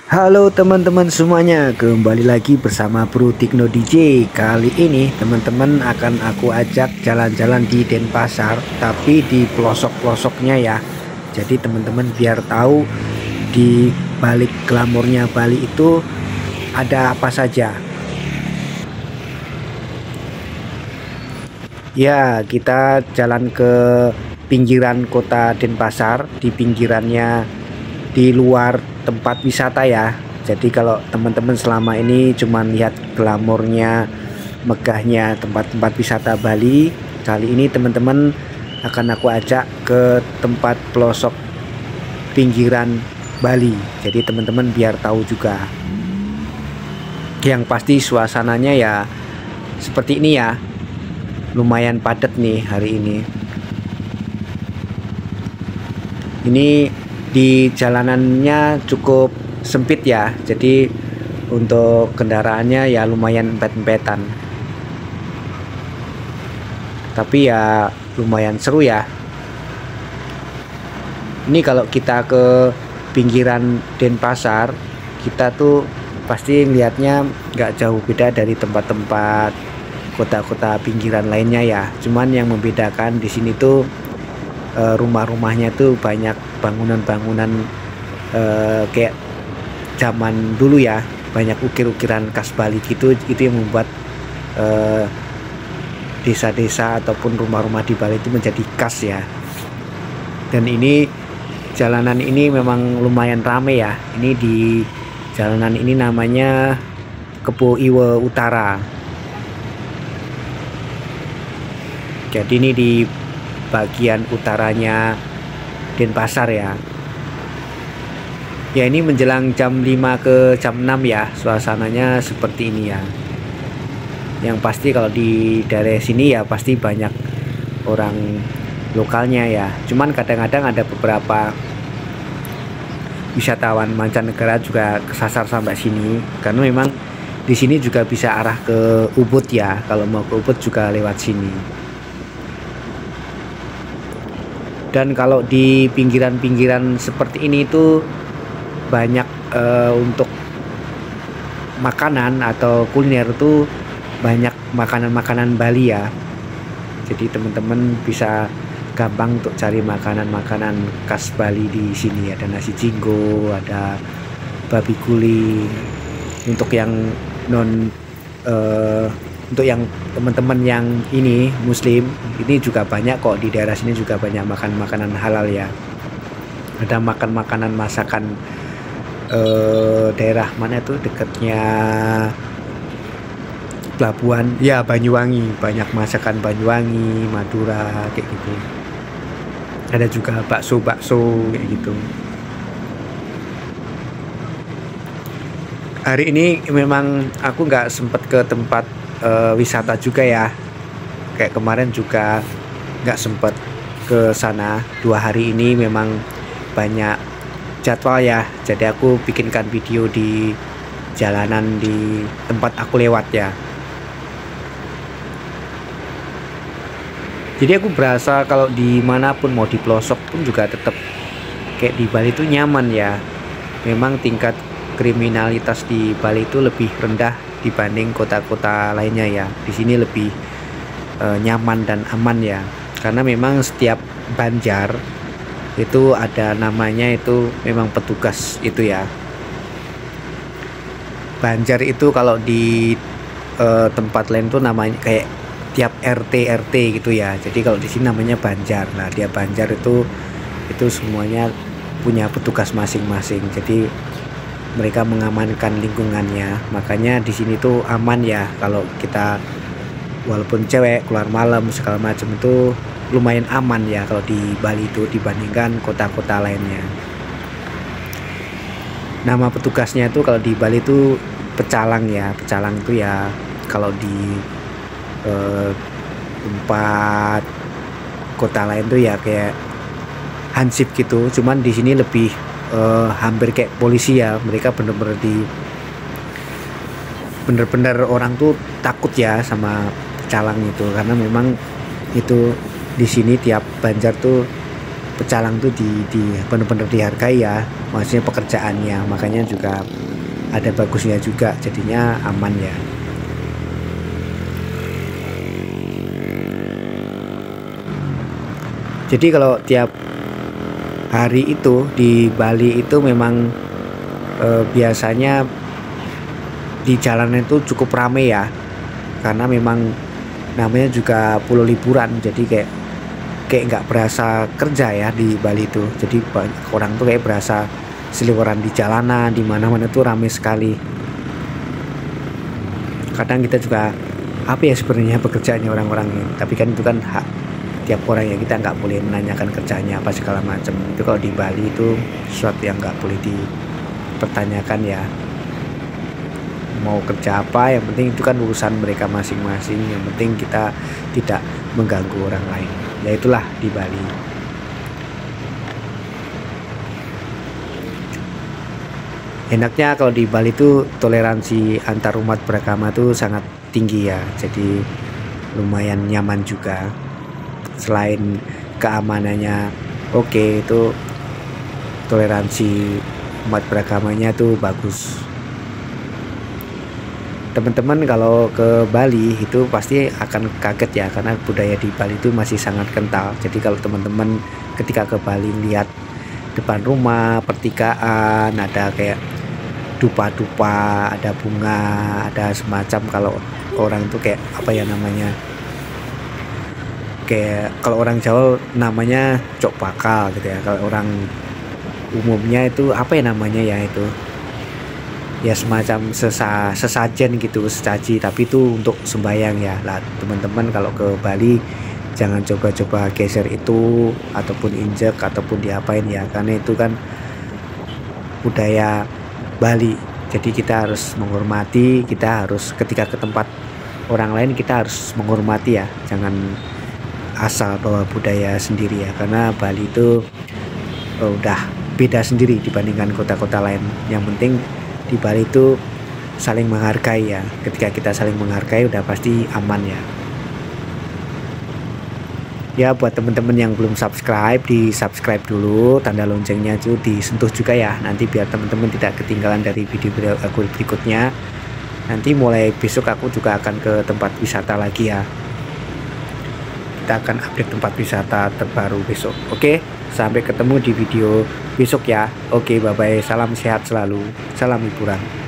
Halo teman-teman semuanya, kembali lagi bersama Bro Tikno DJ. Kali ini teman-teman akan aku ajak jalan-jalan di Denpasar, tapi di pelosok-pelosoknya ya. Jadi teman-teman biar tahu di balik glamornya Bali itu ada apa saja. Ya, kita jalan ke pinggiran kota Denpasar, di pinggirannya, di luar tempat wisata ya. Jadi kalau teman-teman selama ini cuma lihat glamornya, megahnya tempat-tempat wisata Bali, kali ini teman-teman akan aku ajak ke tempat pelosok pinggiran Bali. Jadi teman-teman biar tahu juga. Yang pasti suasananya ya seperti ini ya. Lumayan padat nih hari ini. Ini di jalanannya cukup sempit ya, jadi untuk kendaraannya ya lumayan empet-empetan, tapi ya lumayan seru ya. Ini kalau kita ke pinggiran Denpasar, kita tuh pasti lihatnya nggak jauh beda dari tempat-tempat kota-kota pinggiran lainnya ya. Cuman yang membedakan di sini tuh rumah-rumahnya tuh banyak bangunan-bangunan kayak zaman dulu ya, banyak ukir-ukiran khas Bali gitu. Itu yang membuat desa-desa ataupun rumah-rumah di Bali itu menjadi khas ya. Dan ini jalanan ini memang lumayan rame ya. Ini di jalanan ini namanya Kepo Iwe Utara. Jadi ini di bagian utaranya Denpasar ya. Ya ini menjelang jam 5 ke jam 6 ya, suasananya seperti ini ya. Yang pasti kalau di daerah sini ya pasti banyak orang lokalnya ya. Cuman kadang-kadang ada beberapa wisatawan mancanegara juga kesasar sampai sini, karena memang di sini juga bisa arah ke Ubud ya. Kalau mau ke Ubud juga lewat sini. Dan kalau di pinggiran-pinggiran seperti ini itu banyak untuk makanan atau kuliner itu banyak makanan-makanan Bali ya. Jadi teman-teman bisa gampang untuk cari makanan-makanan khas Bali di sini. Ada nasi jinggo, ada babi guling. Untuk yang non untuk yang teman-teman yang ini Muslim, ini juga banyak kok di daerah sini, juga banyak makan makanan halal ya. Ada makan makanan masakan daerah mana itu dekatnya pelabuhan ya, Banyuwangi, banyak masakan Banyuwangi, Madura kayak gitu. Ada juga bakso kayak gitu. Hari ini memang aku nggak sempet ke tempat wisata juga ya. Kayak kemarin juga nggak sempet ke sana. 2 hari ini memang banyak jadwal ya. Jadi aku bikinkan video di jalanan di tempat aku lewat ya. Jadi aku berasa kalau dimanapun, mau di pelosok pun juga tetap kayak di Bali itu nyaman ya. Memang tingkat kriminalitas di Bali itu lebih rendah dibanding kota-kota lainnya ya. Di sini lebih nyaman dan aman ya, karena memang setiap banjar itu ada namanya, itu memang petugas itu ya. Banjar itu kalau di tempat lain tuh namanya kayak tiap RT gitu ya. Jadi kalau di sini namanya banjar. Nah, dia banjar itu semuanya punya petugas masing-masing. Jadi mereka mengamankan lingkungannya. Makanya di sini tuh aman ya, kalau kita walaupun cewek keluar malam segala macam itu lumayan aman ya kalau di Bali itu dibandingkan kota-kota lainnya. Nama petugasnya itu kalau di Bali itu pecalang ya. Pecalang itu ya kalau di tempat kota lain tuh ya kayak hansip gitu. Cuman di sini lebih hampir kayak polisi ya. Mereka bener-bener orang tuh takut ya sama calang itu, karena memang itu di sini tiap banjar tuh pecalang tuh di benar-benar dihargai ya, maksudnya pekerjaannya, makanya juga ada bagusnya juga, jadinya aman ya. Jadi kalau tiap hari itu di Bali itu memang biasanya di jalanan itu cukup ramai ya, karena memang namanya juga pulau liburan, jadi kayak nggak berasa kerja ya di Bali itu. Jadi banyak orang tuh kayak berasa seliweran di jalanan, di mana-mana tuh ramai sekali. Kadang kita juga apa ya sebenarnya pekerjaannya orang-orang ini, tapi kan itu kan hak tiap orang ya, kita nggak boleh menanyakan kerjanya apa segala macam. Itu kalau di Bali itu sesuatu yang nggak boleh dipertanyakan ya, mau kerja apa yang penting itu kan urusan mereka masing-masing, yang penting kita tidak mengganggu orang lain. Ya itulah di Bali. Enaknya kalau di Bali itu toleransi antar umat beragama tuh sangat tinggi ya, jadi lumayan nyaman juga. Selain keamanannya oke, itu toleransi umat beragamanya tuh bagus. Teman-teman kalau ke Bali itu pasti akan kaget ya, karena budaya di Bali itu masih sangat kental. Jadi kalau teman-teman ketika ke Bali lihat depan rumah pertigaan ada kayak dupa-dupa, ada bunga, ada semacam, kalau orang tuh kayak apa ya namanya, kayak kalau orang Jawa namanya cok bakal gitu ya, kalau orang umumnya itu apa ya namanya ya, itu ya semacam sesajen gitu, sesaji, tapi itu untuk sembayang ya. Lah teman-teman kalau ke Bali jangan coba-coba geser itu ataupun injek ataupun diapain ya, karena itu kan budaya Bali. Jadi kita harus menghormati, kita harus ketika ke tempat orang lain kita harus menghormati ya, jangan asal bawa budaya sendiri ya, karena Bali itu udah beda sendiri dibandingkan kota-kota lain. Yang penting di Bali itu saling menghargai ya, ketika kita saling menghargai udah pasti aman ya. Ya buat teman-teman yang belum subscribe, di subscribe dulu, tanda loncengnya itu disentuh juga ya, nanti biar teman-teman tidak ketinggalan dari video-video aku berikutnya. Nanti mulai besok aku juga akan ke tempat wisata lagi ya, kita akan update tempat wisata terbaru besok. Oke, sampai ketemu di video besok ya. Oke, bye bye, salam sehat selalu, salam hiburan.